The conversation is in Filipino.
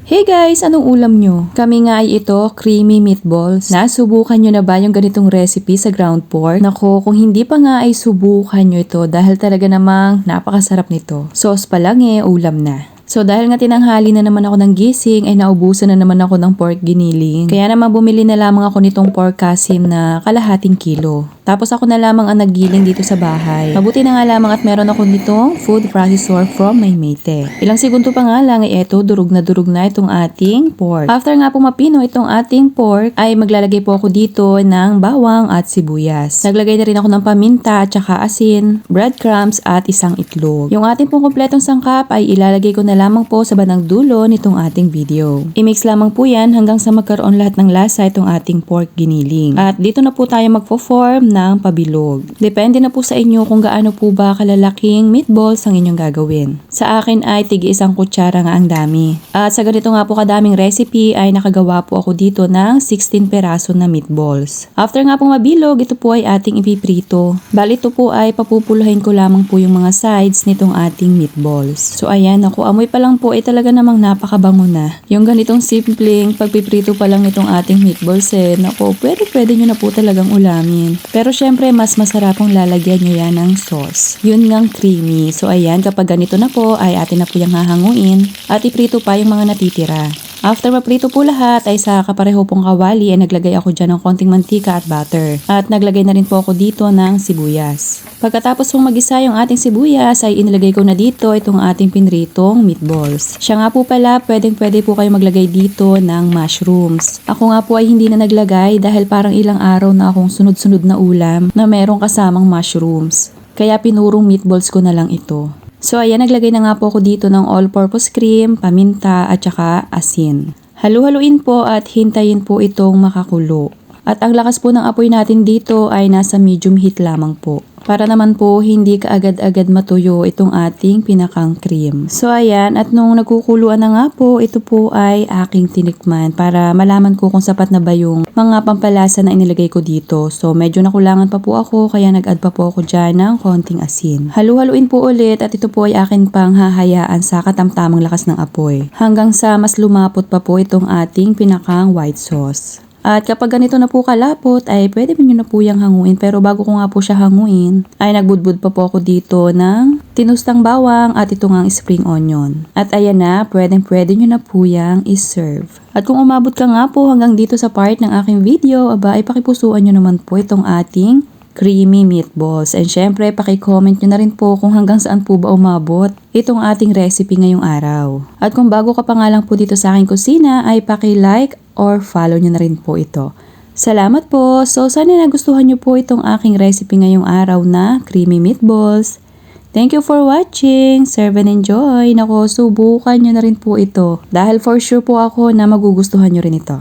Hey guys, anong ulam nyo? Kami nga ay ito, creamy meatballs. Nasubukan nyo na ba yung ganitong recipe sa ground pork? Nako, kung hindi pa nga ay subukan nyo ito dahil talaga namang napakasarap nito. Sauce pa lang ulam na. So dahil nga tinanghali na naman ako ng gising ay naubusan na naman ako ng pork giniling. Kaya naman bumili na lamang ako nitong pork kasim na kalahating kilo. Tapos ako na lamang ang naggiling dito sa bahay. Mabuti na nga lamang at meron ako nitong food processor from Maymate. Ilang segundo pa nga lang ay eto, durug na itong ating pork. After nga po mapino itong ating pork ay maglalagay po ako dito ng bawang at sibuyas. Naglagay na rin ako ng paminta at saka asin, breadcrumbs at isang itlog. Yung ating pong kompletong sangkap ay ilalagay ko na lamang po sa bandang dulo nitong ating video. I-mix lamang po yan hanggang sa magkaroon lahat ng lasa itong ating pork giniling. At dito na po tayo magpo-form ng pabilog. Depende na po sa inyo kung gaano po ba kalalaking meatballs ang inyong gagawin. Sa akin ay tig isang kutsara nga ang dami. At sa ganito nga po kadaming recipe ay nakagawa po ako dito ng 16 peraso na meatballs. After nga po mabilog, ito po ay ating ipiprito. Bali ito po ay papupuluhin ko lamang po yung mga sides nitong ating meatballs. So ayan, ako amoy pa lang po ay talaga namang napakabango na. Yung ganitong simpleng pagpiprito pa lang nitong ating meatballs nako, pwede nyo na po talagang ulamin. Pero syempre, mas masarap kung lalagyan nyo yan ng sauce. Yun ngang creamy. So ayan, kapag ganito na po, ay atin na po yung hahanguin at iprito pa yung mga natitira. After maprito po lahat ay sa kapareho pong kawali ay naglagay ako dyan ng konting mantika at butter. At naglagay na rin po ako dito ng sibuyas. Pagkatapos pong magisa yung ating sibuyas ay inilagay ko na dito itong ating pinritong meatballs. Siya nga po pala, pwede po kayo maglagay dito ng mushrooms. Ako nga po ay hindi na naglagay dahil parang ilang araw na akong sunod-sunod na ulam na merong kasamang mushrooms. Kaya pinurong meatballs ko na lang ito. So ayan, naglagay na nga po ako dito ng all-purpose cream, paminta at saka asin. Halu-haluin po at hintayin po itong makakulo. At ang lakas po ng apoy natin dito ay nasa medium heat lamang po. Para naman po hindi kaagad-agad matuyo itong ating pinakang cream. So ayan, at nung nagkukuluan na nga po, ito po ay aking tinikman para malaman ko kung sapat na ba yung mga pampalasa na inilagay ko dito. So medyo nakulangan pa po ako kaya nag-add pa po ako dyan ng konting asin. Halu-haluin po ulit at ito po ay akin pang hahayaan sa katamtamang lakas ng apoy. Hanggang sa mas lumapot pa po itong ating pinakang white sauce. At kapag ganito na po kalapot ay pwede nyo na po yung hanguin, pero bago ko nga po siya hanguin ay nagbudbud pa po ako dito ng tinustang bawang at ito ngang spring onion. At ayan na, pwede nyo na po yung iserve. At kung umabot ka nga po hanggang dito sa part ng aking video, aba ay pakipusuan nyo naman po itong ating creamy meatballs. And syempre, paki-comment nyo na rin po kung hanggang saan po ba umabot itong ating recipe ngayong araw. At kung bago ka pa nga lang po dito sa aking kusina, ay paki-like or follow nyo na rin po ito. Salamat po! So, sana nagustuhan nyo po itong aking recipe ngayong araw na creamy meatballs. Thank you for watching! Serve and enjoy! Nako, subukan nyo na rin po ito. Dahil for sure po ako na magugustuhan nyo rin ito.